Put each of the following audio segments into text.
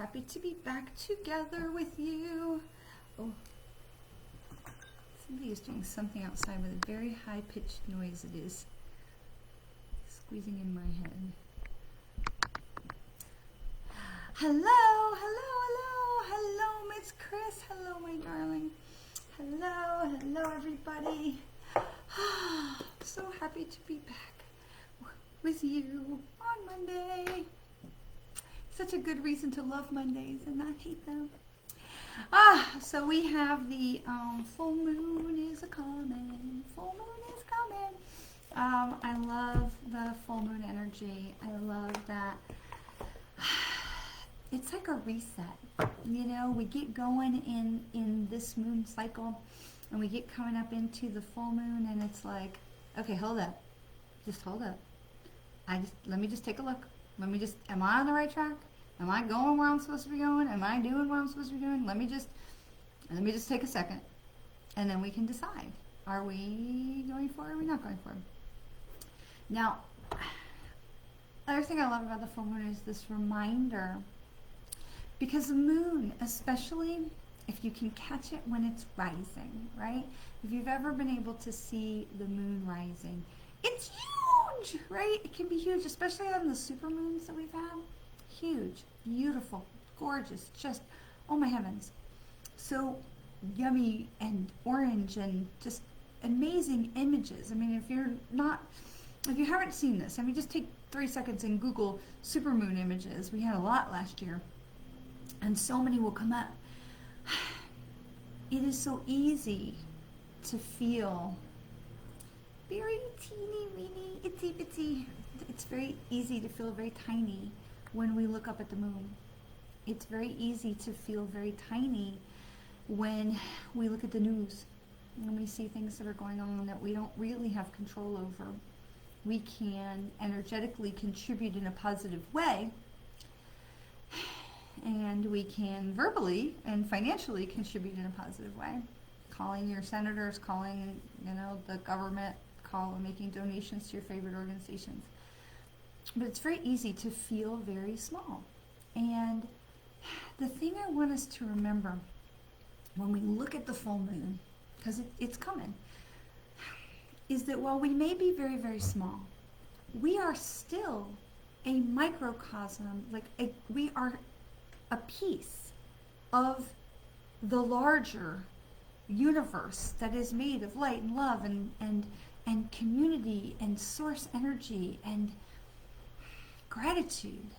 happy to be back together with you. Oh, somebody is doing something outside with a very high-pitched noise. It is squeezing in my head. Hello, hello, hello, hello, Miss Chris. Hello, my darling. Hello, hello, everybody. So happy to be back with you on Monday. Such a good reason to love Mondays and not hate them. So we have the full moon is a-coming. Full moon is coming. I love the full moon energy. I love that. It's like a reset. You know, we get going in this moon cycle and we get coming up into the full moon and it's like, okay, hold up. Just hold up. Let me just take a look. Am I on the right track? Am I going where I'm supposed to be going? Am I doing what I'm supposed to be doing? Let me just take a second and then we can decide. Are we going for it or are we not going for it? Now, other thing I love about the full moon is this reminder, because the moon, especially if you can catch it when it's rising, right? If you've ever been able to see the moon rising, it's huge, right? It can be huge, especially on the super moons that we've had. Huge, beautiful, gorgeous, just, oh my heavens. So yummy and orange and just amazing images. I mean, if you haven't seen this, I mean, just take 3 seconds and Google supermoon images. We had a lot last year, and so many will come up. It is so easy to feel very teeny weeny, itsy bitsy. It's very easy to feel very tiny when we look up at the moon. It's very easy to feel very tiny when we look at the news, when we see things that are going on that we don't really have control over. We can energetically contribute in a positive way, and we can verbally and financially contribute in a positive way. Calling your senators, calling, the government, making donations to your favorite organizations. But it's very easy to feel very small. And the thing I want us to remember when we look at the full moon, because it's coming, is that while we may be very, very small, we are still a microcosm, we are a piece of the larger universe that is made of light and love and community and source energy and gratitude.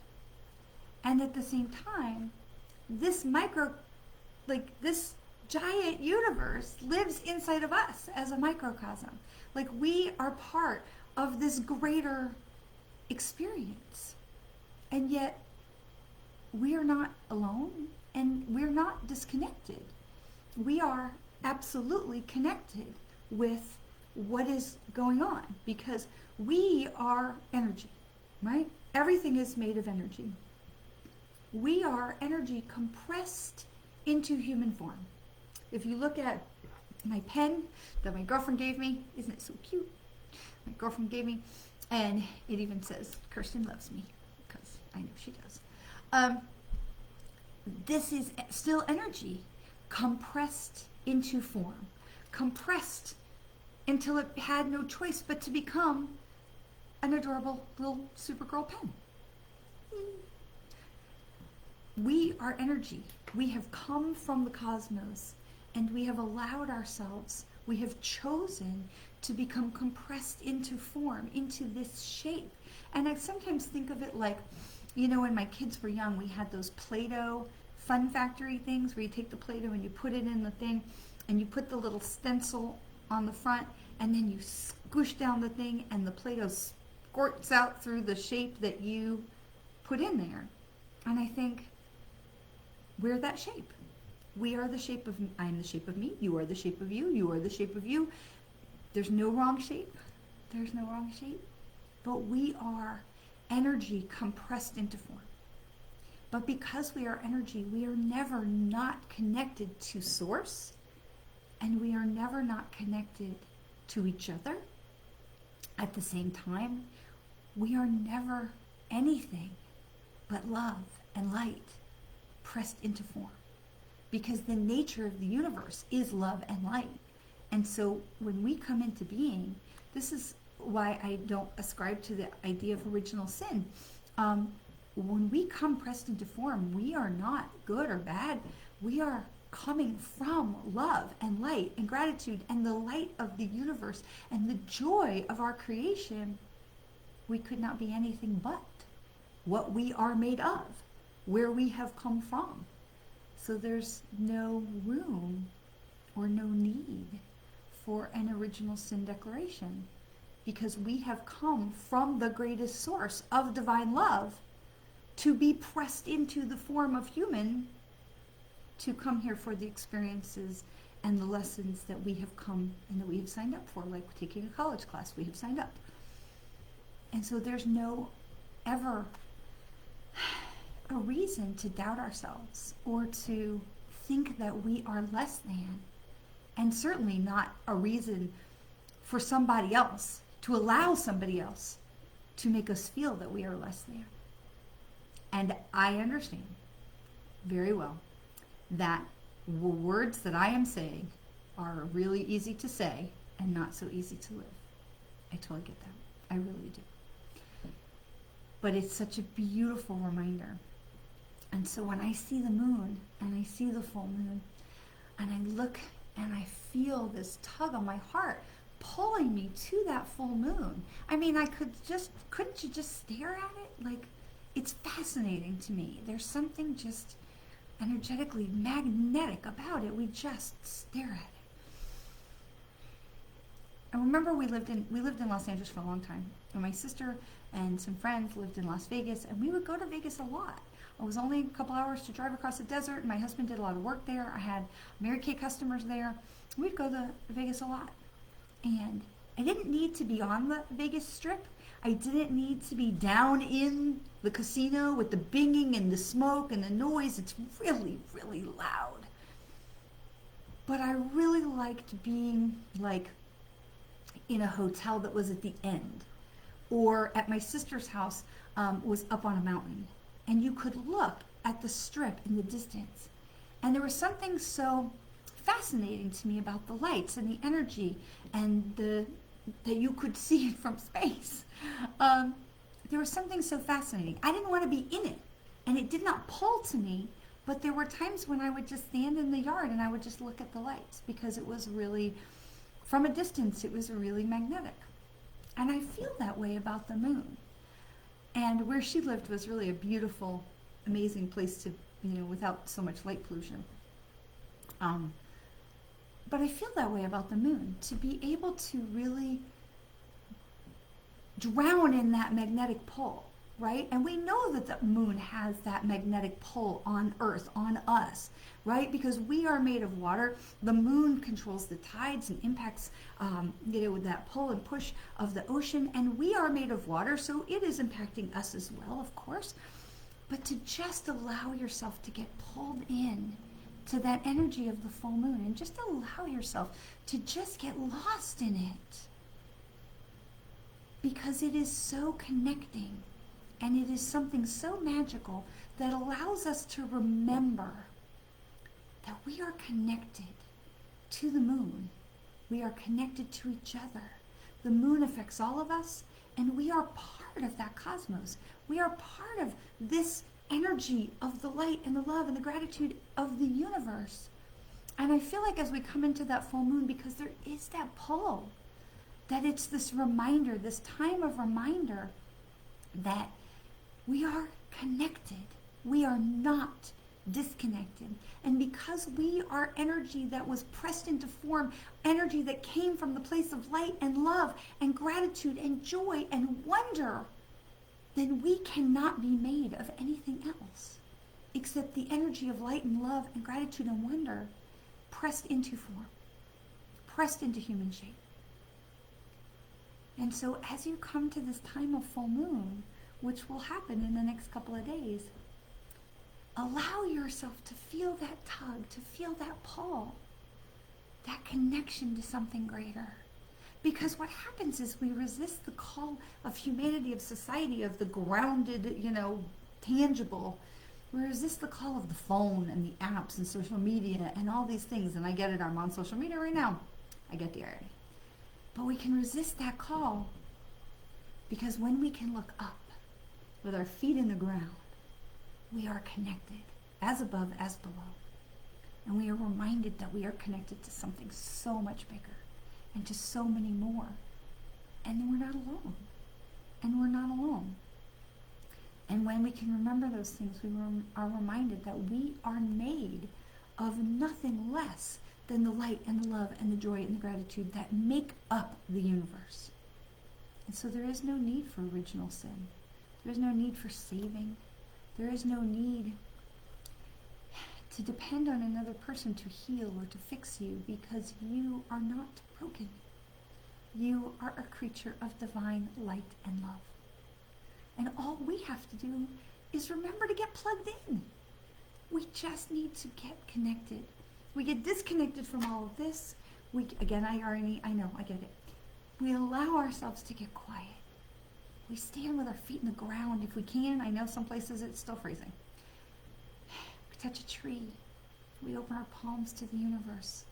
And at the same time, this this giant universe lives inside of us as a microcosm. We are part of this greater experience. And yet, we are not alone and we're not disconnected. We are absolutely connected with what is going on because we are energy, right? Everything is made of energy. We are energy compressed into human form. If you look at my pen that my girlfriend gave me, isn't it so cute? My girlfriend gave me, and it even says, Kirsten loves me, because I know she does. This is still energy compressed into form, compressed until it had no choice but to become an adorable little Supergirl pen. We are energy. We have come from the cosmos and we have allowed ourselves, we have chosen to become compressed into form, into this shape. And I sometimes think of it like, when my kids were young, we had those Play-Doh Fun Factory things where you take the Play-Doh and you put it in the thing and you put the little stencil on the front and then you squish down the thing and the Play-Doh squirts out through the shape that you put in there. And I think we're that shape. We are the shape of, I'm the shape of me, you are the shape of you, you are the shape of you. There's no wrong shape. There's no wrong shape. But we are energy compressed into form. But because we are energy, we are never not connected to source, and we are never not connected to each other. At the same time, we are never anything but love and light, pressed into form, because the nature of the universe is love and light. And so when we come into being, this is why I don't ascribe to the idea of original sin. When we come pressed into form, we are not good or bad. We are coming from love and light and gratitude and the light of the universe and the joy of our creation. We could not be anything but what we are made of, where we have come from. So there's no room or no need for an original sin declaration, because we have come from the greatest source of divine love to be pressed into the form of human, to come here for the experiences and the lessons that we have come and that we have signed up for, like taking a college class, we have signed up. And so there's no ever a reason to doubt ourselves or to think that we are less than, and certainly not a reason for somebody else, to allow somebody else to make us feel that we are less than. And I understand very well that the words that I am saying are really easy to say and not so easy to live. I totally get that. I really do. But it's such a beautiful reminder. And so when I see the moon and I see the full moon and I look and I feel this tug on my heart pulling me to that full moon. I mean, couldn't you just stare at it? Like, it's fascinating to me. There's something just energetically magnetic about it. We just stare at it. I remember we lived in Los Angeles for a long time, and my sister and some friends lived in Las Vegas, and we would go to Vegas a lot. It was only a couple hours to drive across the desert, and my husband did a lot of work there. I had Mary Kay customers there. We'd go to Vegas a lot. And I didn't need to be on the Vegas Strip. I didn't need to be down in the casino with the binging and the smoke and the noise. It's really, really loud. But I really liked being like in a hotel that was at the end, or at my sister's house was up on a mountain, and you could look at the Strip in the distance. And there was something so fascinating to me about the lights and the energy and that you could see it from space. There was something so fascinating. I didn't want to be in it, and it did not pull to me, but there were times when I would just stand in the yard and I would just look at the lights, because it was really, from a distance, it was really magnetic. And I feel that way about the moon. And where she lived was really a beautiful, amazing place to, without so much light pollution. But I feel that way about the moon, to be able to really drown in that magnetic pull, right? And we know that the moon has that magnetic pull on Earth, on us, right? Because we are made of water. The moon controls the tides and impacts, with that pull and push of the ocean. And we are made of water, so it is impacting us as well, of course. But to just allow yourself to get pulled in to that energy of the full moon, and just allow yourself to just get lost in it, because it is so connecting, and it is something so magical that allows us to remember that we are connected to the moon. We are connected to each other. The moon affects all of us, and we are part of that cosmos. We are part of this energy of the light and the love and the gratitude of the universe. And I feel like as we come into that full moon, because there is that pull, that it's this reminder, this time of reminder that we are connected. We are not disconnected. And because we are energy that was pressed into form, energy that came from the place of light and love and gratitude and joy and wonder, then we cannot be made of anything else except the energy of light and love and gratitude and wonder pressed into form, pressed into human shape. And so as you come to this time of full moon, which will happen in the next couple of days, allow yourself to feel that tug, to feel that pull, that connection to something greater. Because what happens is we resist the call of humanity, of society, of the grounded, tangible, We resist the call of the phone and the apps and social media and all these things. And I get it, I'm on social media right now. I get the irony. But we can resist that call because when we can look up with our feet in the ground, we are connected, as above, as below. And we are reminded that we are connected to something so much bigger and to so many more. And we're not alone. And we're not alone. And when we can remember those things, we are reminded that we are made of nothing less than the light and the love and the joy and the gratitude that make up the universe. And so there is no need for original sin. There is no need for saving. There is no need to depend on another person to heal or to fix you, because you are not broken. You are a creature of divine light and love. And all we have to do is remember to get plugged in. We just need to get connected. We get disconnected from all of this. I know, I get it. We allow ourselves to get quiet. We stand with our feet in the ground if we can. I know some places it's still freezing. We touch a tree. We open our palms to the universe.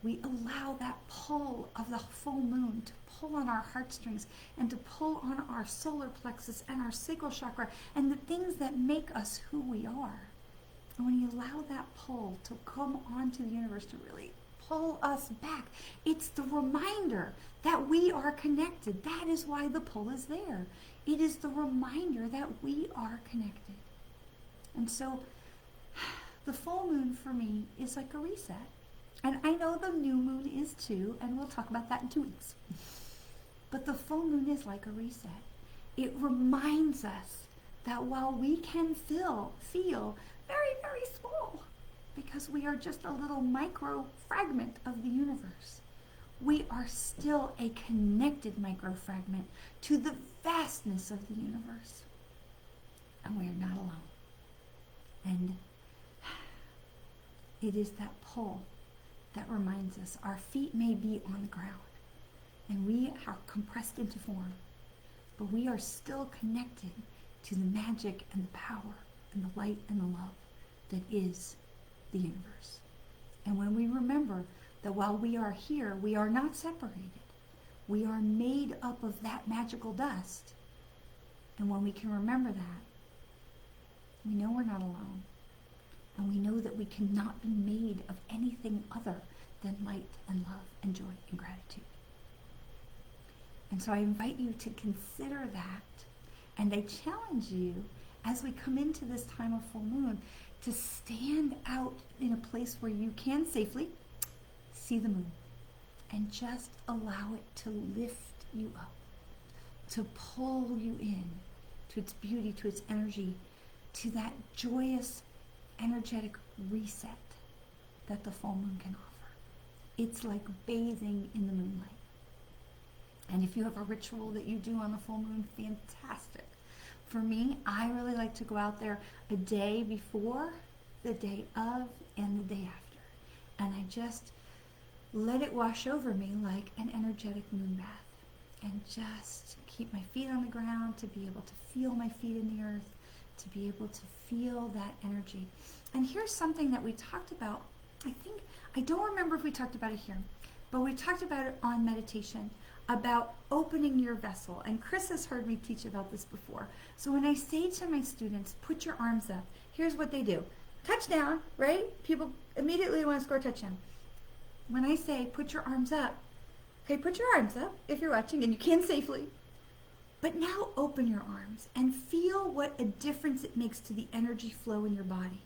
We allow that pull of the full moon to pull on our heartstrings and to pull on our solar plexus and our sacral chakra and the things that make us who we are. And when you allow that pull to come onto the universe to really pull us back, it's the reminder that we are connected. That is why the pull is there. It is the reminder that we are connected. And so the full moon for me is like a reset. And I know the new moon is too, and we'll talk about that in 2 weeks. But the full moon is like a reset. It reminds us that while we can feel very, very small, because we are just a little micro fragment of the universe, we are still a connected micro fragment to the vastness of the universe. And we are not alone. And it is that pull that reminds us our feet may be on the ground and we are compressed into form, but we are still connected to the magic and the power and the light and the love that is the universe. And when we remember that while we are here, we are not separated. We are made up of that magical dust. And when we can remember that, we know we're not alone. And we know that we cannot be made of anything other than light and love and joy and gratitude. And so I invite you to consider that. And I challenge you, as we come into this time of full moon, to stand out in a place where you can safely see the moon and just allow it to lift you up, to pull you in to its beauty, to its energy, to that joyous, energetic reset that the full moon can offer. It's like bathing in the moonlight. And if you have a ritual that you do on the full moon, fantastic. For me, I really like to go out there a day before, the day of, and the day after. And I just let it wash over me like an energetic moon bath. And just keep my feet on the ground, to be able to feel my feet in the earth, to be able to feel that energy. And here's something that we talked about. I don't remember if we talked about it here, but we talked about it on meditation, about opening your vessel. And Chris has heard me teach about this before. So when I say to my students, put your arms up, here's what they do. Touchdown, right? People immediately want to score a touchdown. When I say put your arms up, okay, put your arms up if you're watching, and you can safely. But now open your arms and feel what a difference it makes to the energy flow in your body.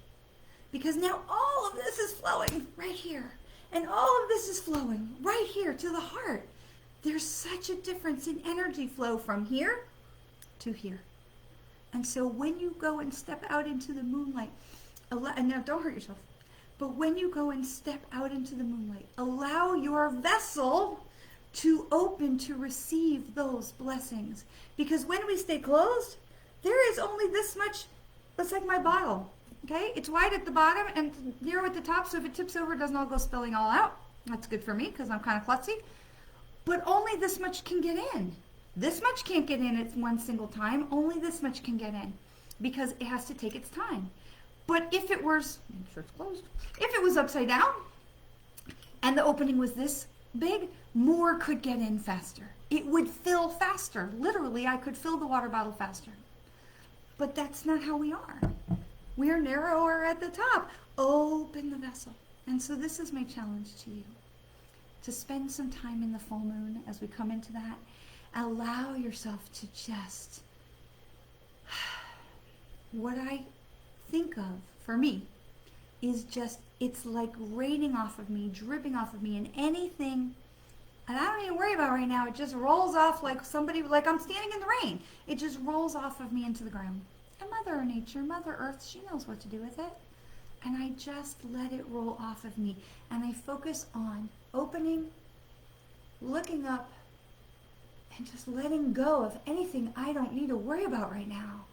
Because now all of this is flowing right here. And all of this is flowing right here to the heart. There's such a difference in energy flow from here to here. And so when you go and step out into the moonlight, and now don't hurt yourself, but when you go and step out into the moonlight, allow your vessel to open to receive those blessings. Because when we stay closed, there is only this much. It's like my bottle, okay? It's wide at the bottom and narrow at the top, so if it tips over, it doesn't all go spilling all out. That's good for me because I'm kind of klutzy. But only this much can get in. This much can't get in at one single time. Only this much can get in. because it has to take its time. But if it was, make sure it's closed, if it was upside down and the opening was this big, more could get in faster. It would fill faster. Literally, I could fill the water bottle faster. But that's not how we are. We are narrower at the top. Open the vessel. And so this is my challenge to you. To spend some time in the full moon as we come into that. Allow yourself to just, what I think of for me is just, it's like raining off of me, dripping off of me, and anything, and I don't even worry about right now, it just rolls off like somebody, like I'm standing in the rain. It just rolls off of me into the ground. And Mother Nature, Mother Earth, she knows what to do with it. And I just let it roll off of me. And I focus on opening, looking up, and just letting go of anything I don't need to worry about right now.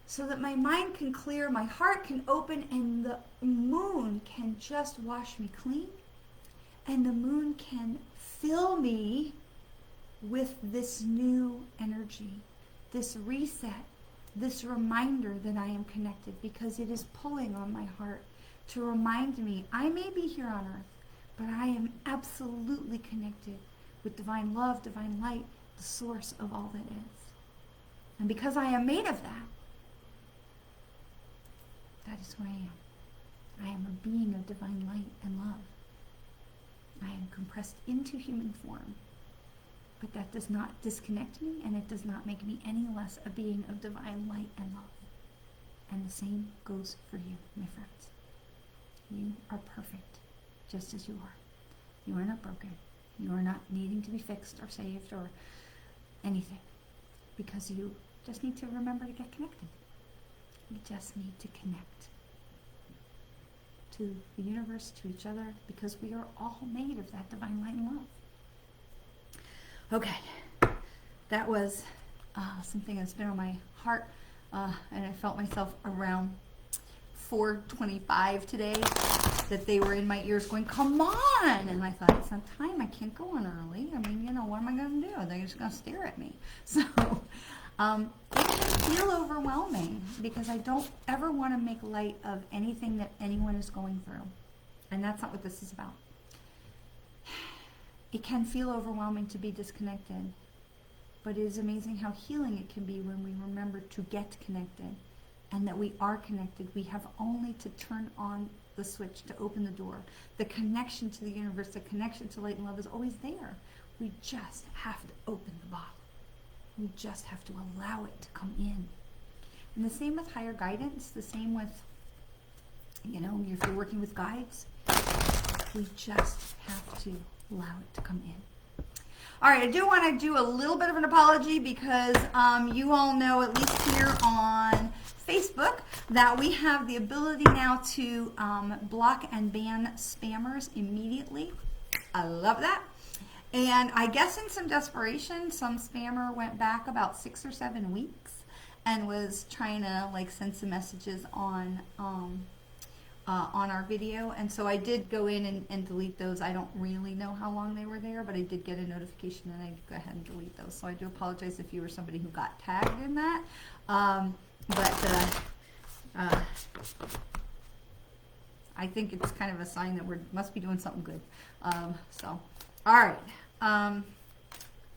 So that my mind can clear, my heart can open, and the moon can just wash me clean. And the moon can fill me with this new energy, this reset, this reminder that I am connected, because it is pulling on my heart to remind me I may be here on earth, but I am absolutely connected with divine love, divine light, the source of all that is. And because I am made of that, that is who I am. I am a being of divine light and love. I am compressed into human form. But that does not disconnect me, and it does not make me any less a being of divine light and love. And the same goes for you, my friends. You are perfect, just as you are. You are not broken. You are not needing to be fixed or saved or anything, because you just need to remember to get connected. You just need to connect to the universe, to each other, because we are all made of that divine light and love. Okay, that was something that's been on my heart, and I felt myself around 4:25 today, that they were in my ears going, come on! And I thought, it's not time, I can't go on early. I mean, what am I going to do? They're just going to stare at me. So it can feel overwhelming, because I don't ever want to make light of anything that anyone is going through. And that's not what this is about. It can feel overwhelming to be disconnected, but it is amazing how healing it can be when we remember to get connected, and that we are connected. We have only to turn on the switch to open the door. The connection to the universe, the connection to light and love is always there. We just have to open the bottle. We just have to allow it to come in. And the same with higher guidance, the same with, if you're working with guides, we just have to allow it to come in. All right, I do want to do a little bit of an apology, because you all know, at least here on Facebook, that we have the ability now to block and ban spammers immediately. I love that. And I guess in some desperation, some spammer went back about 6 or 7 weeks and was trying to send some messages on our video. And so I did go in and delete those. I don't really know how long they were there, but I did get a notification, and I go ahead and delete those. So I do apologize if you were somebody who got tagged in that. I think it's kind of a sign that we must be doing something good. All right. I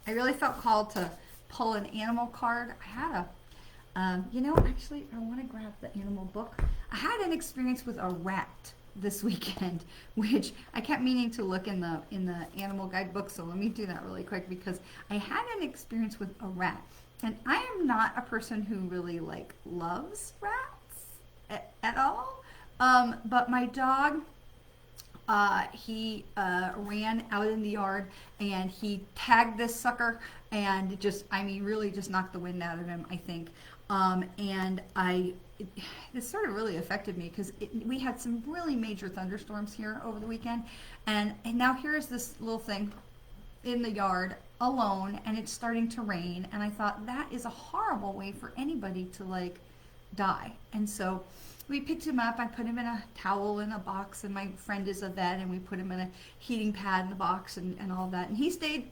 really felt called to pull an animal card. I had actually, I want to grab the animal book. I had an experience with a rat this weekend, which I kept meaning to look in the animal guidebook. So let me do that really quick, because I had an experience with a rat, and I am not a person who really loves rats at all. But my dog, he ran out in the yard, and he tagged this sucker, and really just knocked the wind out of him, I think. And this sort of really affected me, because we had some really major thunderstorms here over the weekend, and now here's this little thing in the yard alone, and it's starting to rain, and I thought, that is a horrible way for anybody to die. And so we picked him up. I put him in a towel in a box, and my friend is a vet, and we put him in a heating pad in the box and all that, and he stayed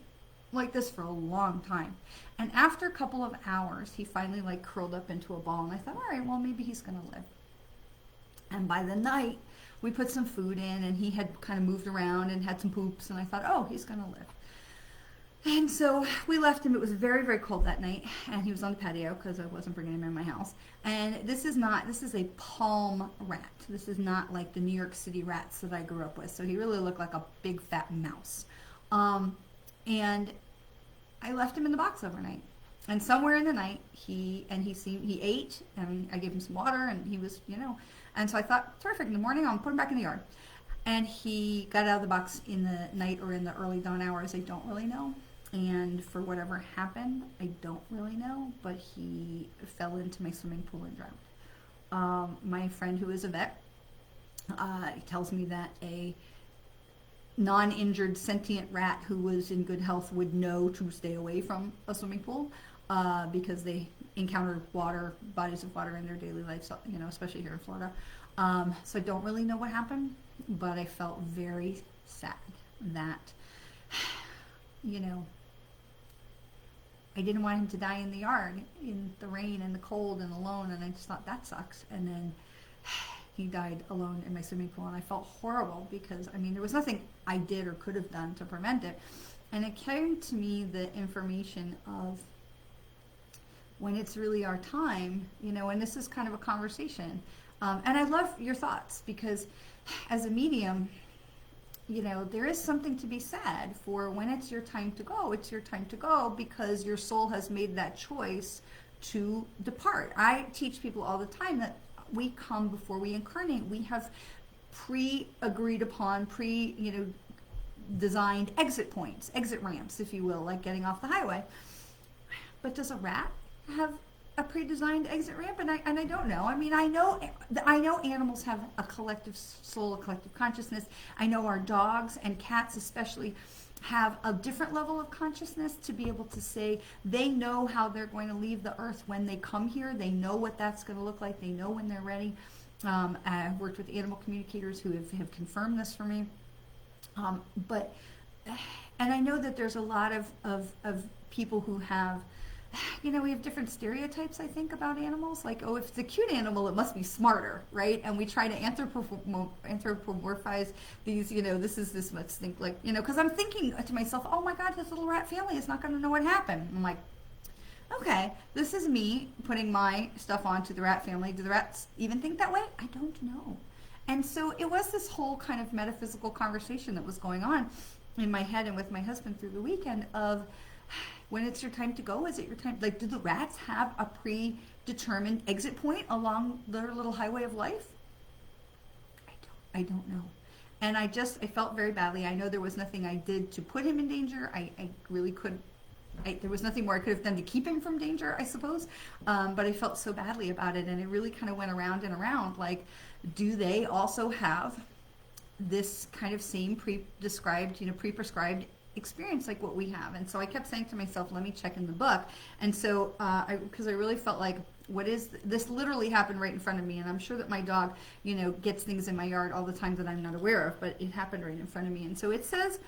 like this for a long time. And after a couple of hours, he finally like curled up into a ball. And I thought, all right, well, maybe he's going to live. And by the night, we put some food in, and he had kind of moved around and had some poops. And I thought, oh, he's going to live. And so we left him. It was very, very cold that night, and he was on the patio because I wasn't bringing him in my house. And this is a palm rat. This is not like the New York City rats that I grew up with. So he really looked like a big fat mouse. And I left him in the box overnight. And somewhere in the night, he ate, and I gave him some water, and he was, and so I thought, terrific, in the morning I'll put him back in the yard. And he got out of the box in the night or in the early dawn hours. I don't really know. And for whatever happened, I don't really know, but he fell into my swimming pool and drowned. My friend who is a vet tells me that a non-injured sentient rat who was in good health would know to stay away from a swimming pool because they encounter bodies of water in their daily life, especially here in Florida. So I don't really know what happened, but I felt very sad that, I didn't want him to die in the yard, in the rain and the cold and alone, and I just thought, that sucks. And then he died alone in my swimming pool, and I felt horrible because, there was nothing I did or could have done to prevent it. And it came to me the information of when it's really our time, and this is kind of a conversation. And I love your thoughts because as a medium, there is something to be said for when it's your time to go. It's your time to go because your soul has made that choice to depart. I teach people all the time that we come before we incarnate. We have pre-agreed upon, designed exit points, exit ramps, if you will, like getting off the highway. But does a rat have a pre-designed exit ramp? And I don't know. I know animals have a collective soul, a collective consciousness. I know our dogs and cats especially have a different level of consciousness to be able to say they know how they're going to leave the earth when they come here. They know what that's going to look like. They know when they're ready. I've worked with animal communicators who have confirmed this for me. And I know that there's a lot of people who have, we have different stereotypes, I think, about animals. Like, oh, if it's a cute animal, it must be smarter, right? And we try to anthropomorphize these, this must think like, because I'm thinking to myself, oh my God, this little rat family is not going to know what happened. I'm like, okay, this is me putting my stuff onto the rat family. Do the rats even think that way? I don't know. And so it was this whole kind of metaphysical conversation that was going on in my head and with my husband through the weekend of, when it's your time to go, is it your time? Like, do the rats have a predetermined exit point along their little highway of life? I don't know. And I felt very badly. I know there was nothing I did to put him in danger. I really could. There was nothing more I could have done to keep him from danger, I suppose. But I felt so badly about it. And it really kind of went around and around. Like, do they also have this kind of same pre-prescribed experience like what we have? And so I kept saying to myself, let me check in the book. And so because I really felt like, what is this? Literally happened right in front of me, and I'm sure that my dog gets things in my yard all the time that I'm not aware of, but it happened right in front of me. And so it says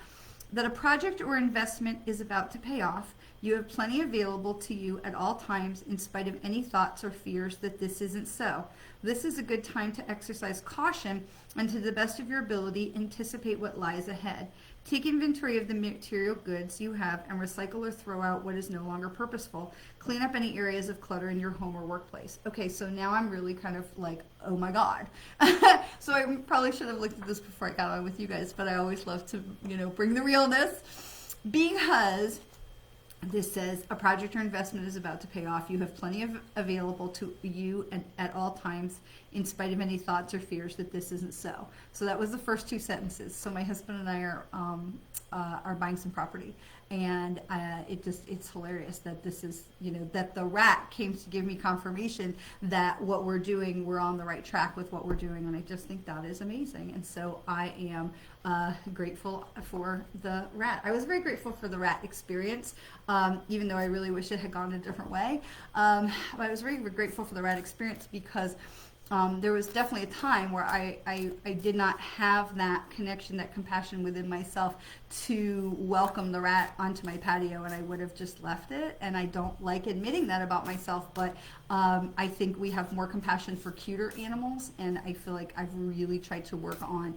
that a project or investment is about to pay off. You have plenty available to you at all times in spite of any thoughts or fears that this isn't so. This is a good time to exercise caution and to the best of your ability anticipate what lies ahead. Take inventory of the material goods you have and recycle or throw out what is no longer purposeful. Clean up any areas of clutter in your home or workplace. Okay, so now I'm really kind of like, oh my God. So I probably should have looked at this before I got on with you guys, but I always love to, bring the realness because this says a project or investment is about to pay off. You have plenty of available to you at all times in spite of any thoughts or fears that this isn't so. So that was the first two sentences. So my husband and I are buying some property, and it's hilarious that this is, that the rat came to give me confirmation that what we're doing, we're on the right track with what we're doing, and I just think that is amazing. And so I am grateful for the rat. I was very grateful for the rat experience, even though I really wish it had gone a different way. But I was very grateful for the rat experience because there was definitely a time where I did not have that connection, that compassion within myself to welcome the rat onto my patio, and I would have just left it. And I don't like admitting that about myself, but I think we have more compassion for cuter animals, and I feel like I've really tried to work on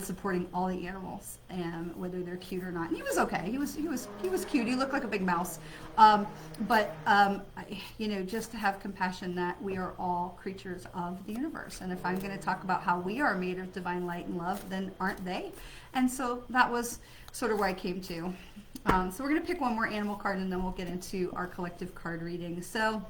supporting all the animals, and whether they're cute or not. And he was okay. He was cute. He looked like a big mouse. Just to have compassion that we are all creatures of the universe. And if I'm going to talk about how we are made of divine light and love, then aren't they? And so that was sort of where I came to. So we're going to pick one more animal card, and then we'll get into our collective card reading. So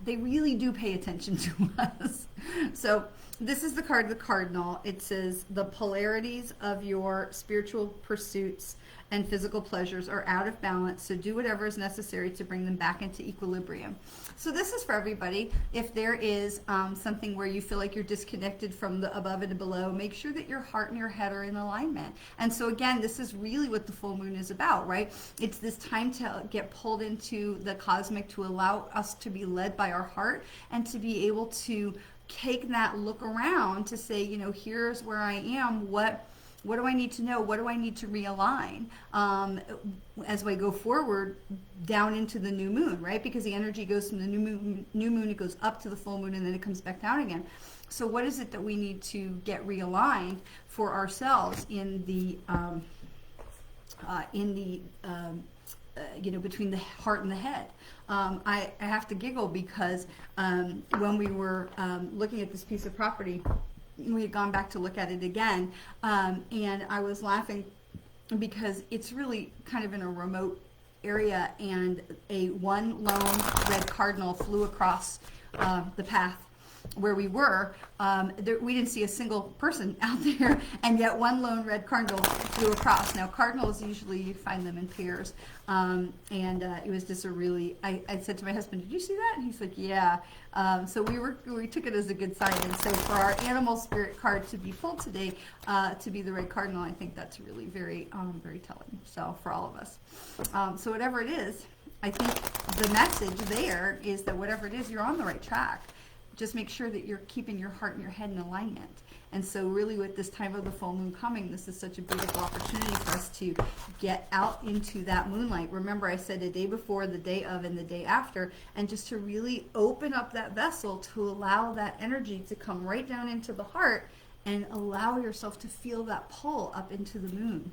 they really do pay attention to us. So this is the card, the Cardinal. It says, the polarities of your spiritual pursuits and physical pleasures are out of balance, so do whatever is necessary to bring them back into equilibrium. So this is for everybody. If there is something where you feel like you're disconnected from the above and below, make sure that your heart and your head are in alignment. And so again, this is really what the full moon is about, right? It's this time to get pulled into the cosmic, to allow us to be led by our heart and to be able to take that look around to say, here's where I am. What do I need to know? What do I need to realign as I go forward down into the new moon, right? Because the energy goes from the new moon, it goes up to the full moon, and then it comes back down again. So what is it that we need to get realigned for ourselves in the between the heart and the head? I have to giggle because when we were looking at this piece of property, we had gone back to look at it again, and I was laughing because it's really kind of in a remote area, and one lone red cardinal flew across the path where we were. We didn't see a single person out there, and yet one lone red cardinal flew across. Now, cardinals, usually you find them in pairs, and it was just a really, I said to my husband, did you see that? And he's like, yeah. So we took it as a good sign. And so for our animal spirit card to be pulled today, to be the red cardinal, I think that's really very, very telling. So for all of us. So whatever it is, I think the message there is that whatever it is, you're on the right track. Just make sure that you're keeping your heart and your head in alignment. And so really with this time of the full moon coming, this is such a beautiful opportunity for us to get out into that moonlight. Remember, I said the day before, the day of, and the day after, and just to really open up that vessel to allow that energy to come right down into the heart and allow yourself to feel that pull up into the moon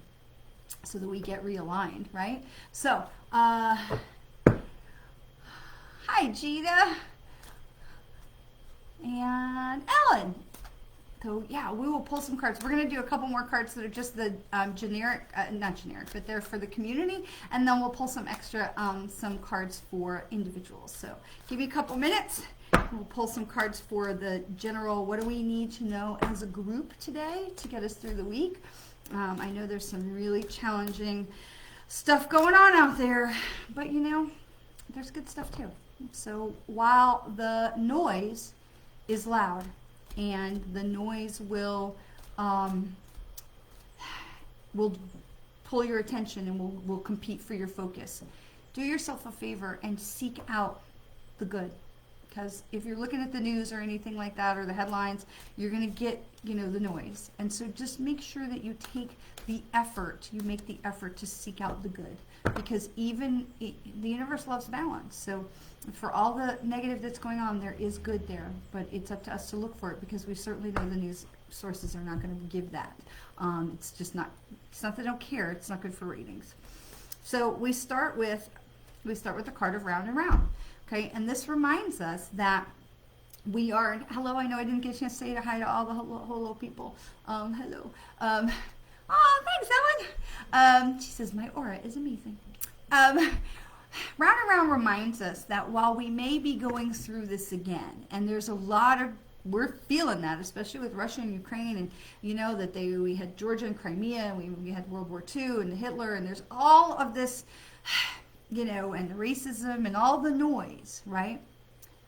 so that we get realigned, right? So, hi, Gita. And Ellen. So yeah, we will pull some cards. We're going to do a couple more cards that are just the generic, not generic, but they're for the community, and then we'll pull some extra, some cards for individuals. So give you a couple minutes. We'll pull some cards for the general, what do we need to know as a group today to get us through the week. I know there's some really challenging stuff going on out there, but there's good stuff too. So while the noise is loud, and the noise will pull your attention and will compete for your focus. Do yourself a favor and seek out the good, because if you're looking at the news or anything like that, or the headlines, you're going to get the noise. And so just make sure that you take the effort, you make the effort to seek out the good, because the universe loves balance. So for all the negative that's going on, there is good there, but it's up to us to look for it, because we certainly know the news sources are not going to give that. It's just not, it's not that they don't care, it's not good for ratings. So we start with the card of round and round. Okay, and this reminds us that we are, hello, I know I didn't get a chance to say hi to all the hello people. Hello. Oh, thanks, Ellen. She says, my aura is amazing. Round and round reminds us that while we may be going through this again, and there's a lot of, we're feeling that, especially with Russia and Ukraine, and that we had Georgia and Crimea, and we had World War II and Hitler, and there's all of this, and the racism and all the noise, right?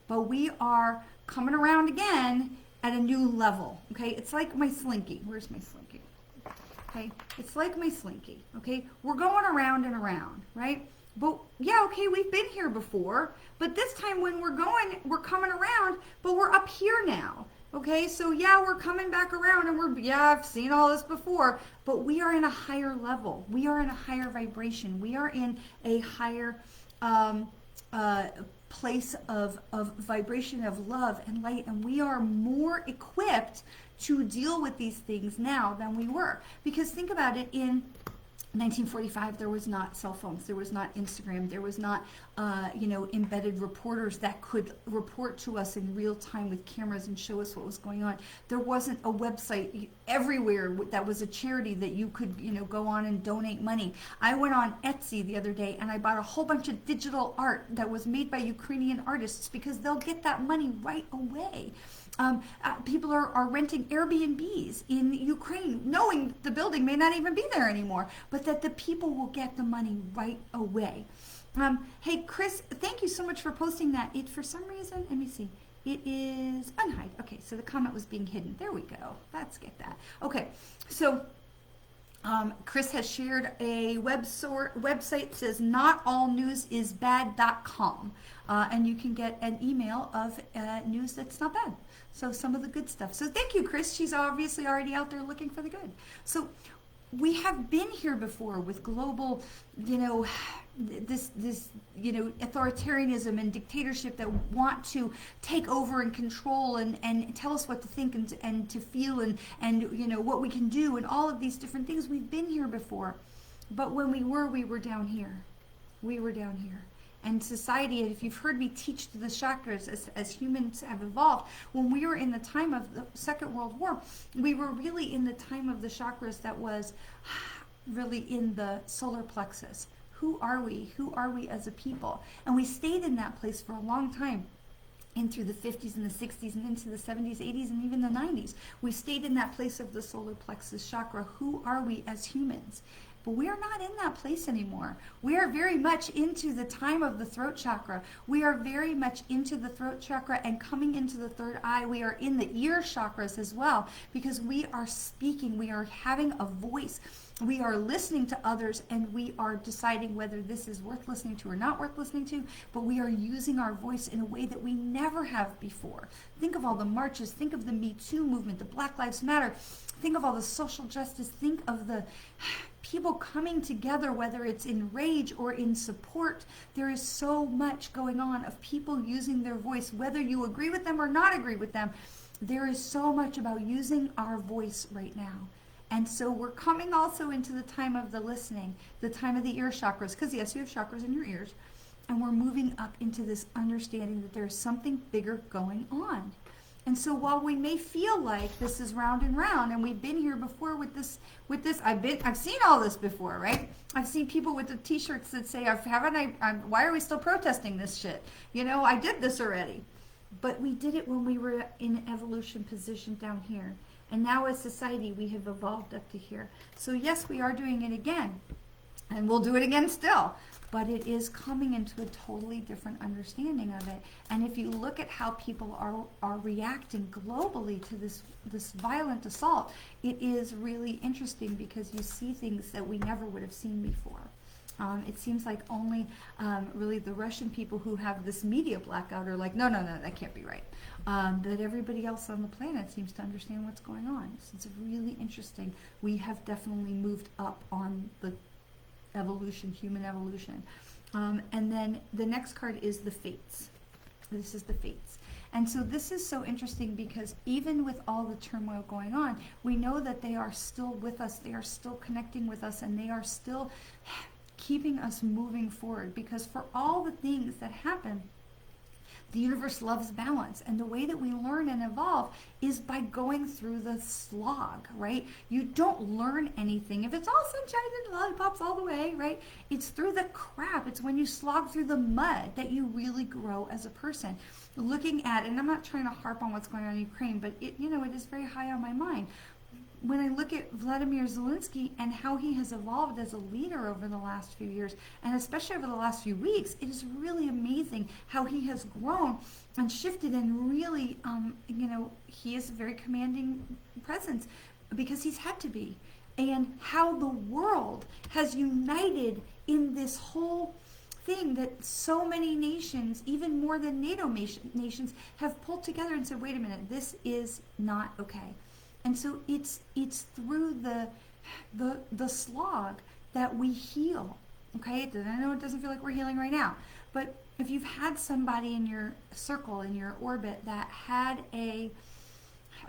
But we are coming around again at a new level, okay? It's like my slinky. Where's my slinky? Okay, it's like my slinky, okay? We're going around and around, right? But yeah, okay, we've been here before, but this time when we're going, we're coming around, but we're up here now. Okay, so yeah, we're coming back around and I've seen all this before, but we are in a higher level. We are in a higher vibration. We are in a higher um, uh, place of vibration of love and light, and we are more equipped to deal with these things now than we were. Because think about it, in 1945, there was not cell phones, there was not Instagram, there was not, embedded reporters that could report to us in real time with cameras and show us what was going on. There wasn't a website everywhere that was a charity that you could, go on and donate money. I went on Etsy the other day and I bought a whole bunch of digital art that was made by Ukrainian artists because they'll get that money right away. People are renting Airbnbs in Ukraine, knowing the building may not even be there anymore, but that the people will get the money right away. Hey, Chris, thank you so much for posting that. It, for some reason, let me see. It is unhide. Okay, so the comment was being hidden. There we go. Let's get that. Okay, so Chris has shared a website, says notallnewsisbad.com, and you can get an email of news that's not bad. So some of the good stuff. So thank you, Chris. She's obviously already out there looking for the good. So we have been here before with global, this authoritarianism and dictatorship that want to take over and control and tell us what to think and to feel and what we can do and all of these different things. We've been here before, but when we were down here. We were down here. And society, if you've heard me teach the chakras as humans have evolved, when we were in the time of the Second World War, we were really in the time of the chakras that was really in the solar plexus. Who are we? Who are we as a people? And we stayed in that place for a long time. In through the 50s and the 60s and into the 70s, 80s, and even the 90s. We stayed in that place of the solar plexus chakra. Who are we as humans? But we are not in that place anymore. We are very much into the time of the throat chakra. We are very much into the throat chakra and coming into the third eye. We are in the ear chakras as well because we are speaking. We are having a voice. We are listening to others and we are deciding whether this is worth listening to or not worth listening to, but we are using our voice in a way that we never have before. Think of all the marches. Think of the Me Too movement, the Black Lives Matter. Think of all the social justice. Think of the people coming together, whether it's in rage or in support. There is so much going on of people using their voice, whether you agree with them or not agree with them. There is so much about using our voice right now. And so we're coming also into the time of the listening, the time of the ear chakras, because yes, you have chakras in your ears. And we're moving up into this understanding that there's something bigger going on. And so while we may feel like this is round and round, and we've been here before with this, I've seen all this before, right? I've seen people with the T-shirts that say, why are we still protesting this shit? I did this already. But we did it when we were in evolution position down here. And now as society, we have evolved up to here. So yes, we are doing it again. And we'll do it again still. But it is coming into a totally different understanding of it. And if you look at how people are reacting globally to this violent assault, it is really interesting because you see things that we never would have seen before. It seems like only really the Russian people who have this media blackout are like, no, that can't be right. That everybody else on the planet seems to understand what's going on. So it's really interesting. We have definitely moved up on the evolution, human evolution. And then the next card is the Fates. This is the Fates. And so this is so interesting because even with all the turmoil going on, we know that they are still with us, they are still connecting with us, and they are still keeping us moving forward. Because for all the things that happen, the universe loves balance, and the way that we learn and evolve is by going through the slog, right? You don't learn anything if it's all sunshine and lollipops all the way, right? It's through the crap. It's when you slog through the mud that you really grow as a person. Looking at, and I'm not trying to harp on what's going on in Ukraine, but it is very high on my mind. When I look at Vladimir Zelensky and how he has evolved as a leader over the last few years, and especially over the last few weeks, it is really amazing how he has grown and shifted and really, he is a very commanding presence because he's had to be. And how the world has united in this whole thing that so many nations, even more than NATO nations, have pulled together and said, wait a minute, this is not okay. And so it's through the slog that we heal. Okay, I know it doesn't feel like we're healing right now, but if you've had somebody in your circle, in your orbit, that had a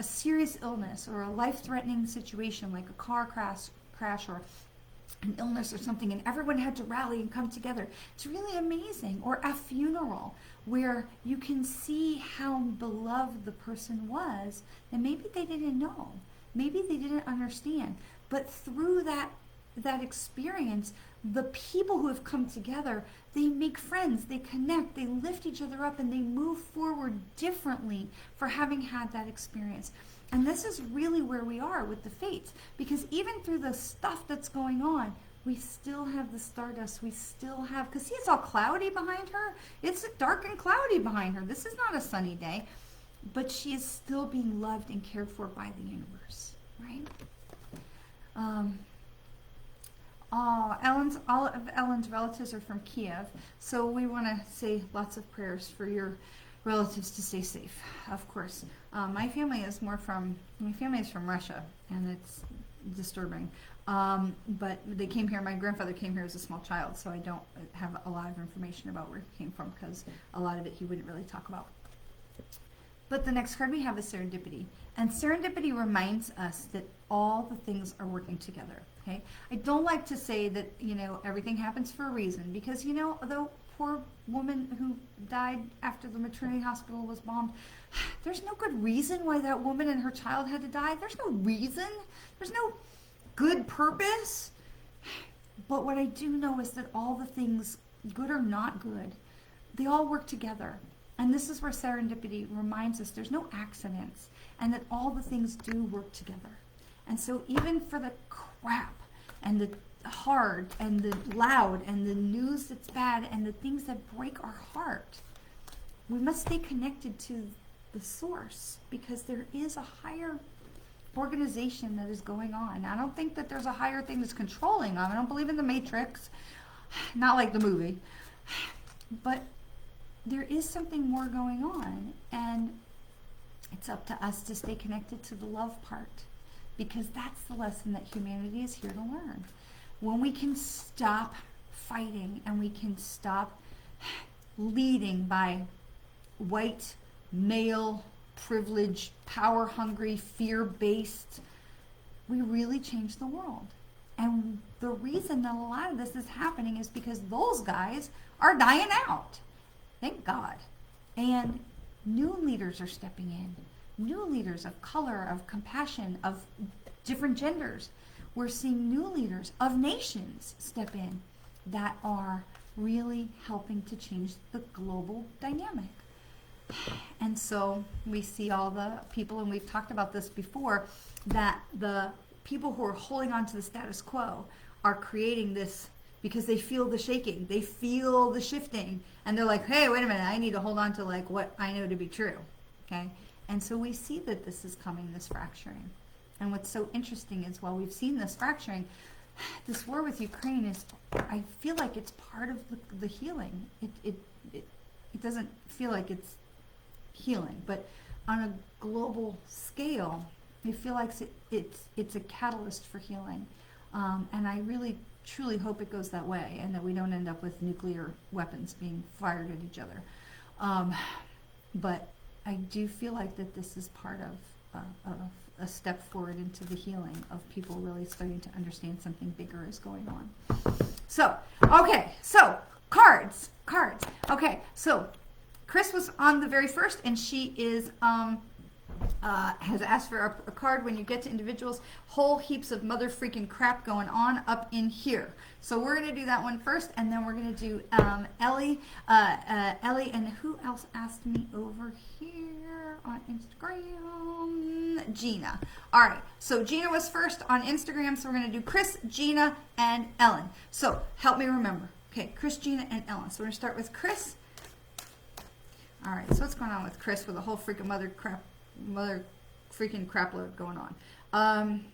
serious illness or a life-threatening situation like a car crash or an illness or something, and everyone had to rally and come together, it's really amazing. Or a funeral where you can see how beloved the person was, and maybe they didn't know, maybe they didn't understand, but through that experience, the people who have come together, they make friends, they connect, they lift each other up, and they move forward differently for having had that experience. And this is really where we are with the fates, because even through the stuff that's going on, we still have the stardust. We still have, because see, it's all cloudy behind her. It's dark and cloudy behind her. This is not a sunny day, but she is still being loved and cared for by the universe, right? All of Ellen's relatives are from Kiev, so we want to say lots of prayers for your relatives to stay safe, of course. My family is from Russia, and it's disturbing. But they came here, my grandfather came here as a small child, so I don't have a lot of information about where he came from, because a lot of it he wouldn't really talk about. But the next card we have is serendipity. And serendipity reminds us that all the things are working together. Okay? I don't like to say that, everything happens for a reason, because, the poor woman who died after the maternity hospital was bombed, there's no good reason why that woman and her child had to die. There's no reason. There's no good purpose. But what I do know is that all the things, good or not good, they all work together. And this is where serendipity reminds us there's no accidents, and that all the things do work together. And so even for the crap and the hard and the loud and the news that's bad and the things that break our heart, we must stay connected to the source, because there is a higher organization that is going on. I don't think that there's a higher thing that's controlling them. I don't believe in the Matrix, not like the movie, but there is something more going on, and it's up to us to stay connected to the love part, because that's the lesson that humanity is here to learn. When we can stop fighting and we can stop leading by white, male, privileged, power-hungry, fear-based, we really change the world. And the reason that a lot of this is happening is because those guys are dying out. Thank God. And new leaders are stepping in. New leaders of color, of compassion, of different genders. We're seeing new leaders of nations step in that are really helping to change the global dynamic. And so we see all the people, and we've talked about this before, that the people who are holding on to the status quo are creating this because they feel the shaking, they feel the shifting, and they're like, hey, wait a minute, I need to hold on to like what I know to be true, okay? And so we see that this is coming, this fracturing. And what's so interesting is while we've seen this fracturing, this war with Ukraine is, I feel like it's part of the healing. It doesn't feel like it's healing, but on a global scale, I feel like it's a catalyst for healing. And I really truly hope it goes that way, and that we don't end up with nuclear weapons being fired at each other. But I do feel like that this is part of a step forward into the healing of people really starting to understand something bigger is going on. So, okay, so cards. Okay, so Chris was on the very first, and she is has asked for a card. When you get to individuals, whole heaps of mother freaking crap going on up in here. So we're going to do that one first, and then we're going to do Ellie, and who else asked me over here on Instagram? Gina. All right, so Gina was first on Instagram, so we're going to do Chris, Gina, and Ellen. So help me remember. Okay, Chris, Gina, and Ellen. So we're going to start with Chris. All right, so what's going on with Chris with a whole freaking mother freaking crap load going on?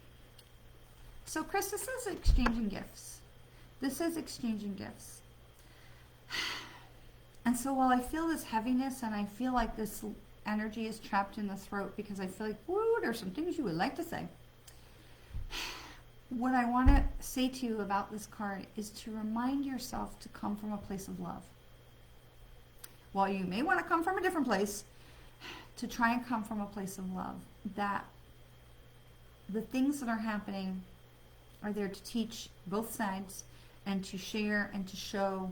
So Chris, this is exchanging gifts. This is exchanging gifts. And so while I feel this heaviness and I feel like this energy is trapped in the throat because I feel like, woo, there's some things you would like to say. What I want to say to you about this card is to remind yourself to come from a place of love. While you may want to come from a different place, to try and come from a place of love. That the things that are happening are there to teach both sides and to share and to show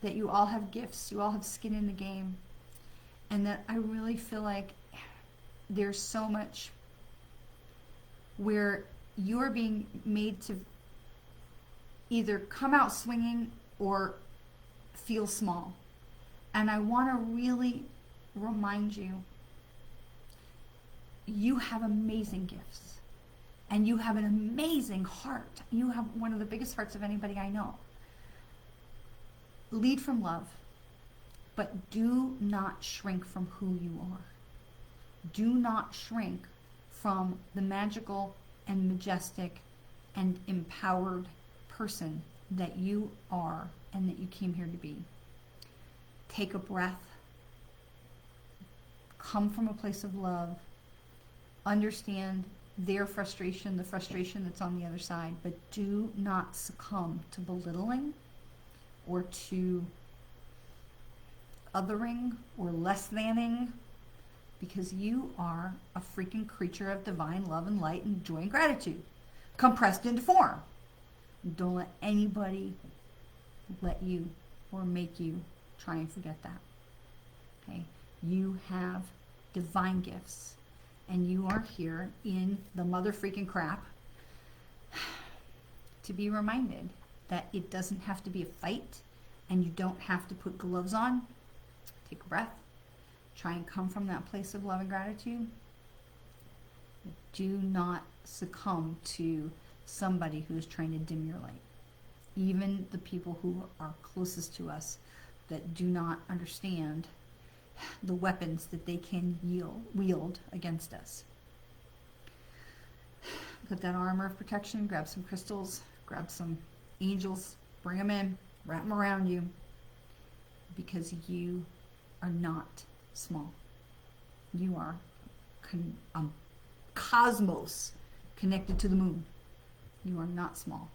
that you all have gifts, you all have skin in the game, and that I really feel like there's so much where you're being made to either come out swinging or feel small. And I want to really remind you, you have amazing gifts, and you have an amazing heart. You have one of the biggest hearts of anybody I know. Lead from love, but do not shrink from who you are. Do not shrink from the magical and majestic and empowered person that you are and that you came here to be. Take a breath. Come from a place of love. Understand their frustration, the frustration that's on the other side, but do not succumb to belittling or to othering or less thanning, because you are a freaking creature of divine love and light and joy and gratitude, compressed into form. Don't let anybody let you or make you try and forget that. Okay? You have divine gifts, and you are here in the mother freaking crap to be reminded that it doesn't have to be a fight, and you don't have to put gloves on. Take a breath. Try and come from that place of love and gratitude. Do not succumb to somebody who's trying to dim your light. Even the people who are closest to us that do not understand the weapons that they can wield against us. Put that armor of protection, grab some crystals, grab some angels, bring them in, wrap them around you, because you are not small. You are cosmos connected to the moon. You are not small.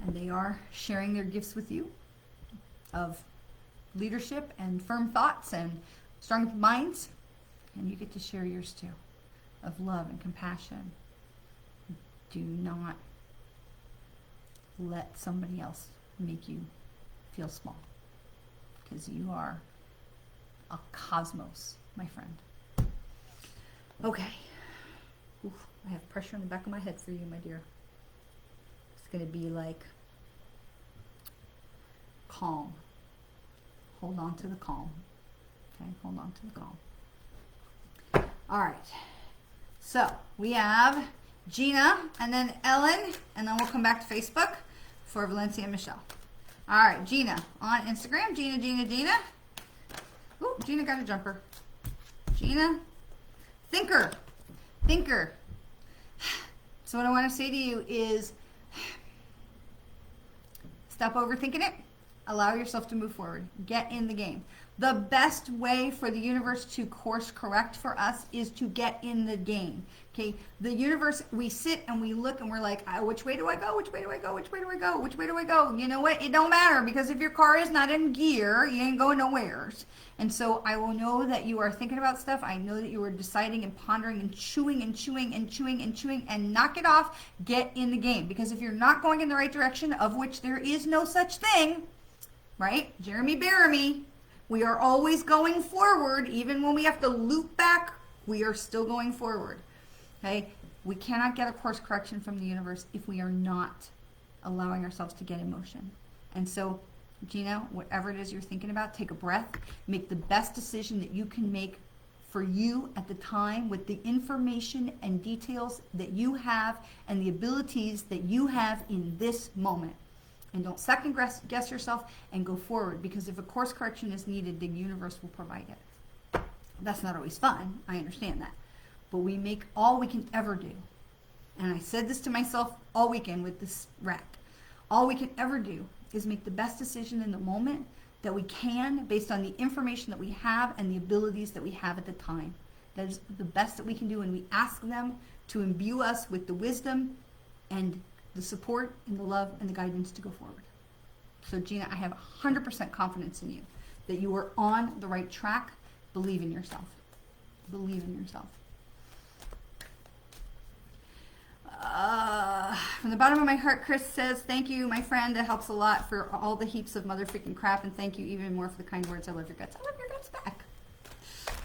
And they are sharing their gifts with you of leadership and firm thoughts and strong minds, and you get to share yours too, of love and compassion. Do not let somebody else make you feel small, because you are a cosmos, my friend. Okay. Oof, I have pressure in the back of my head for you, my dear. It's going to be like calm. Hold on to the calm. Okay, hold on to the calm. All right. So we have Gina and then Ellen, and then we'll come back to Facebook for Valencia and Michelle. All right, Gina on Instagram. Gina. Ooh, Gina got a jumper. Gina. Thinker. So what I want to say to you is stop overthinking it. Allow yourself to move forward. Get in the game. The best way for the universe to course correct for us is to get in the game. Okay? The universe, we sit and we look and we're like, which way do I go? Which way do I go? Which way do I go? Which way do I go? You know what? It don't matter, because if your car is not in gear, you ain't going nowheres. And so I will know that you are thinking about stuff. I know that you are deciding and pondering and chewing and knock it off. Get in the game. Because if you're not going in the right direction, of which there is no such thing, right? Jeremy Baramy. We are always going forward. Even when we have to loop back, we are still going forward. Okay? We cannot get a course correction from the universe if we are not allowing ourselves to get in motion. And so, Gina, whatever it is you're thinking about, take a breath. Make the best decision that you can make for you at the time, with the information and details that you have and the abilities that you have in this moment. And don't second guess yourself, and go forward, because if a course correction is needed, the universe will provide it. That's not always fun. I understand that. But we make all we can ever do. And I said this to myself all weekend with this rack. All we can ever do is make the best decision in the moment that we can based on the information that we have and the abilities that we have at the time. That is the best that we can do, and we ask them to imbue us with the wisdom and the support and the love and the guidance to go forward. So Gina, I have 100% confidence in you that you are on the right track. Believe in yourself. Believe in yourself. From the bottom of my heart, Chris says, thank you, my friend. That helps a lot for all the heaps of mother freaking crap, and thank you even more for the kind words. I love your guts. I love your guts back.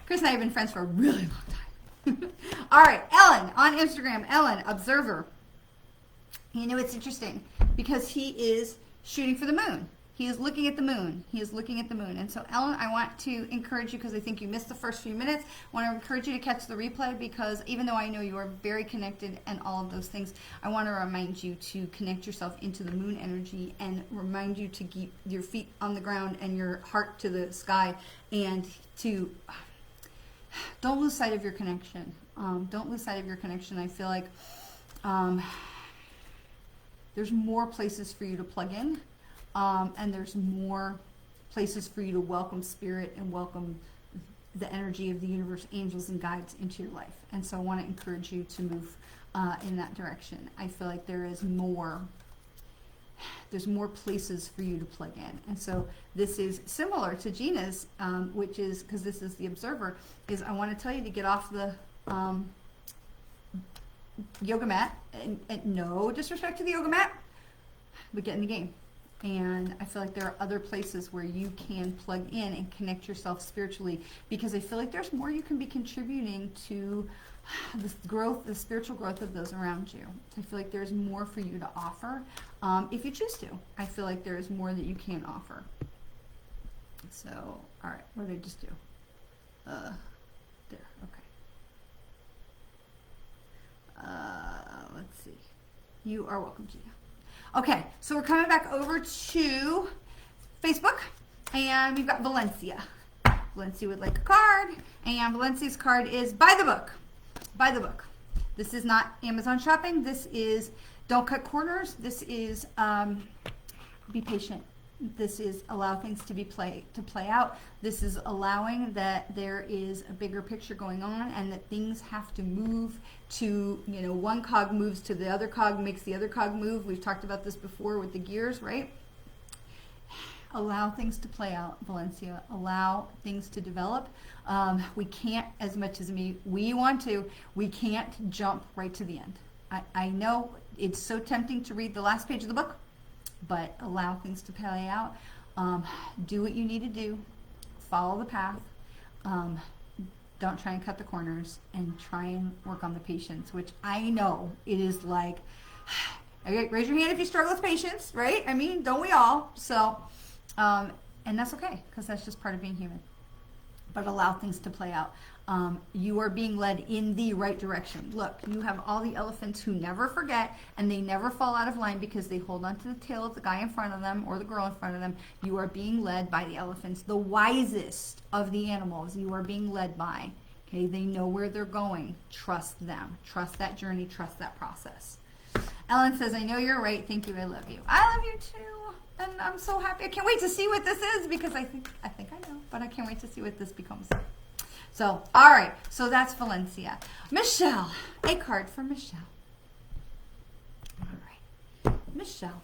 Chris and I have been friends for a really long time. All right, Ellen on Instagram. Ellen, observer. You know, it's interesting because he is shooting for the moon. He is looking at the moon. He is looking at the moon. And so, Ellen, I want to encourage you, because I think you missed the first few minutes. I want to encourage you to catch the replay, because even though I know you are very connected and all of those things, I want to remind you to connect yourself into the moon energy and remind you to keep your feet on the ground and your heart to the sky, and to don't lose sight of your connection. Don't lose sight of your connection. I feel like there's more places for you to plug in. And there's more places for you to welcome spirit and welcome the energy of the universe, angels and guides into your life. And so I want to encourage you to move in that direction. I feel like there's more places for you to plug in. And so this is similar to Gina's, which is, because this is the observer, is I want to tell you to get off the yoga mat, and no disrespect to the yoga mat, but get in the game. And I feel like there are other places where you can plug in and connect yourself spiritually, because I feel like there's more you can be contributing to the growth, the spiritual growth of those around you. I feel like there's more for you to offer if you choose to. I feel like there is more that you can offer. So, all right, what did I just do? There, okay. Let's see. You are welcome, Gina. Okay, so we're coming back over to Facebook, and we've got Valencia. Valencia would like a card, and Valencia's card is buy the book. Buy the book. This is not Amazon shopping. This is don't cut corners. This is be patient. This is allow things to play out. This is allowing that there is a bigger picture going on, and that things have to move to, you know, one cog moves to the other cog, makes the other cog move. We've talked about this before with the gears, right? Allow things to play out, Valencia. Allow things to develop. We can't, as much as we want to, we can't jump right to the end. I know it's so tempting to read the last page of the book, but allow things to play out. Do what you need to do. Follow the path. Don't try and cut the corners, and try and work on the patience, which I know it is like, okay, raise your hand if you struggle with patience, right? I mean, don't we all? So, and that's okay, because that's just part of being human. But allow things to play out. You are being led in the right direction. Look, you have all the elephants who never forget, and they never fall out of line because they hold on to the tail of the guy in front of them or the girl in front of them. You are being led by the elephants, the wisest of the animals. You are being led by. Okay, they know where they're going. Trust them. Trust that journey. Trust that process. Ellen says, I know you're right. Thank you. I love you. I love you too. And I'm so happy. I can't wait to see what this is, because I think I know, but I can't wait to see what this becomes. So, all right. So that's Valencia. Michelle. A card for Michelle. All right. Michelle.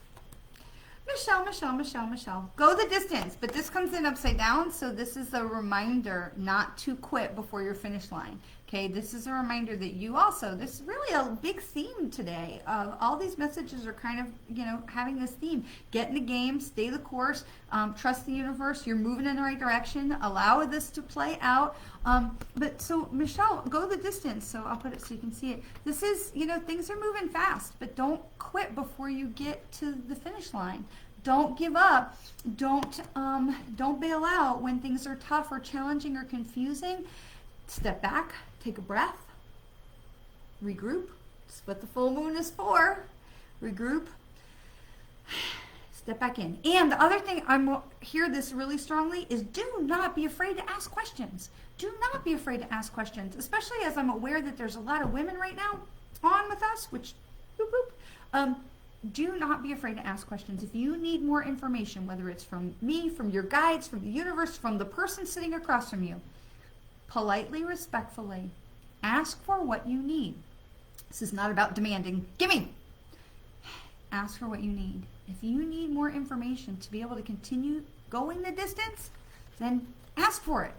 Michelle. Go the distance. But this comes in upside down, so this is a reminder not to quit before your finish line. Okay, this is a reminder that you also, this is really a big theme today. All these messages are kind of, you know, having this theme. Get in the game, stay the course, trust the universe, you're moving in the right direction, allow this to play out. But so, Michelle, go the distance. So I'll put it so you can see it. This is, you know, things are moving fast, but don't quit before you get to the finish line. Don't give up. Don't bail out when things are tough or challenging or confusing. Step back, take a breath, regroup. That's what the full moon is for. Regroup. Step back in. And the other thing I hear this really strongly is do not be afraid to ask questions. Do not be afraid to ask questions, especially as I'm aware that there's a lot of women right now on with us, which, boop, boop. do not be afraid to ask questions. If you need more information, whether it's from me, from your guides, from the universe, from the person sitting across from you, politely, respectfully, ask for what you need. This is not about demanding, gimme. Ask for what you need. If you need more information to be able to continue going the distance, then ask for it.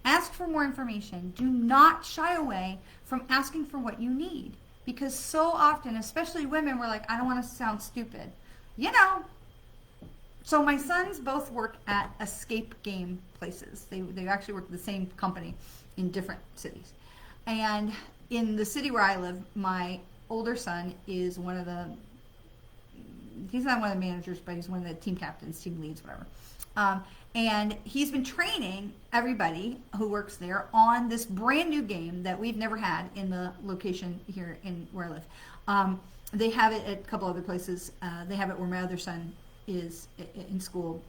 Ask for more information. Do not shy away from asking for what you need. Because so often, especially women, we're like, I don't want to sound stupid. You know. So my sons both work at escape game places. They actually work at the same company in different cities. And in the city where I live, my older son is he's not one of the managers, but he's one of the team captains, team leads, whatever. And he's been training everybody who works there on this brand new game that we've never had in the location here in where I live. They have it at a couple other places. They have it where my other son is in school,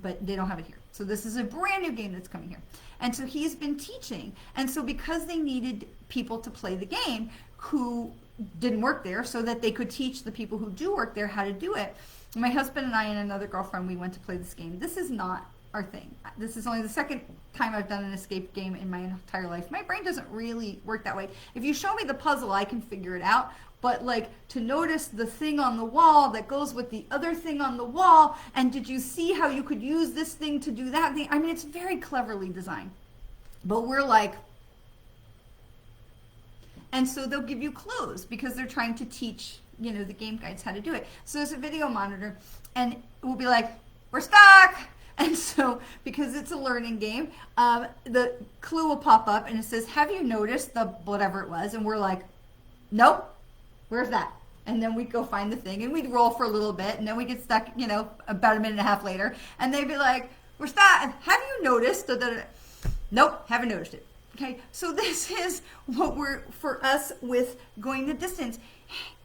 but they don't have it here. So this is a brand new game that's coming here. And so he's been teaching. And so because they needed people to play the game who didn't work there so that they could teach the people who do work there how to do it, my husband and I and another girlfriend, we went to play this game. This is not our thing. This is only the second time I've done an escape game in my entire life. My brain doesn't really work that way. If you show me the puzzle, I can figure it out. But like to notice the thing on the wall that goes with the other thing on the wall, and did you see how you could use this thing to do that thing? I mean, it's very cleverly designed. But we're like, and so they'll give you clues because they're trying to teach, the game guides how to do it. So there's a video monitor, and we'll be like, we're stuck. And so, because it's a learning game, the clue will pop up and it says, have you noticed the whatever it was? And we're like, nope, where's that? And then we'd go find the thing and we'd roll for a little bit and then we get stuck, about a minute and a half later. And they'd be like, we're stuck. Have you noticed? Nope, haven't noticed it. Okay, so this is what for us with going the distance.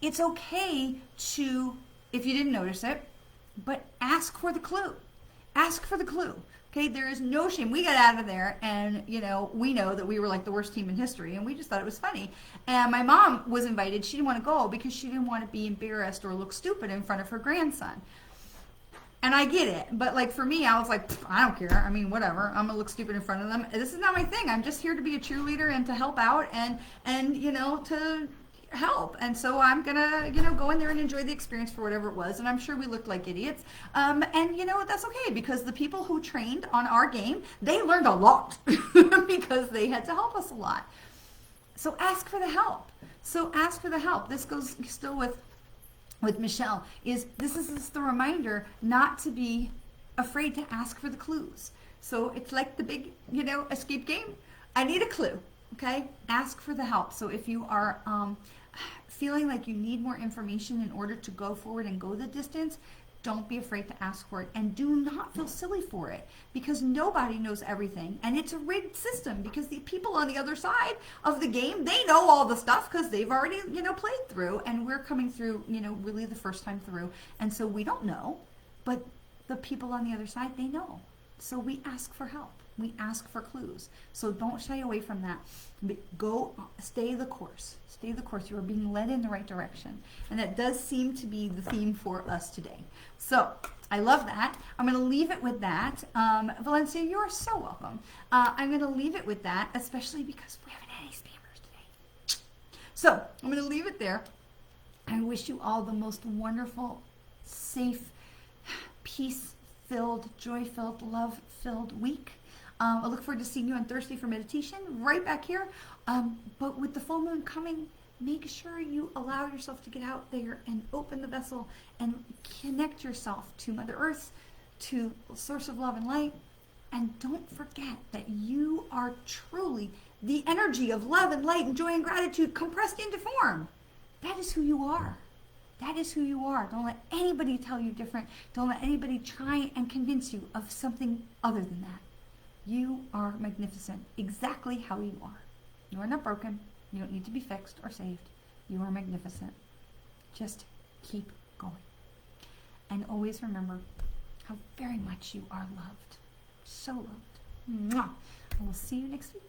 It's okay to, if you didn't notice it, but ask for the clue. Ask for the clue. Okay, there is no shame. We got out of there and, we know that we were like the worst team in history and we just thought it was funny. And my mom was invited. She didn't want to go because she didn't want to be embarrassed or look stupid in front of her grandson. And I get it. But like for me, I was like, I don't care. I mean, whatever. I'm going to look stupid in front of them. This is not my thing. I'm just here to be a cheerleader and to help out and to help. And so I'm gonna go in there and enjoy the experience for whatever it was. And I'm sure we looked like idiots, and that's okay because the people who trained on our game, they learned a lot because they had to help us a lot. So ask for the help. This goes still with Michelle, this is the reminder not to be afraid to ask for the clues. So it's like the big escape game. I need a clue. Okay, ask for the help. So if you are feeling like you need more information in order to go forward and go the distance, don't be afraid to ask for it. And do not feel silly for it because nobody knows everything. And it's a rigged system because the people on the other side of the game, they know all the stuff because they've already, played through. And we're coming through, really the first time through. And so we don't know, but the people on the other side, they know. So we ask for help. We ask for clues. So don't shy away from that. Stay the course. Stay the course. You are being led in the right direction. And that does seem to be the theme for us today. So I love that. I'm going to leave it with that. Valencia, you are so welcome. I'm going to leave it with that, especially because we haven't had any spammers today. So I'm going to leave it there. I wish you all the most wonderful, safe, peace-filled, joy-filled, love-filled week. I look forward to seeing you on Thursday for meditation, right back here. But with the full moon coming, make sure you allow yourself to get out there and open the vessel and connect yourself to Mother Earth, to the source of love and light. And don't forget that you are truly the energy of love and light and joy and gratitude compressed into form. That is who you are. That is who you are. Don't let anybody tell you different. Don't let anybody try and convince you of something other than that. You are magnificent, exactly how you are. You are not broken. You don't need to be fixed or saved. You are magnificent. Just keep going. And always remember how very much you are loved. So loved. Mwah. And we'll see you next week.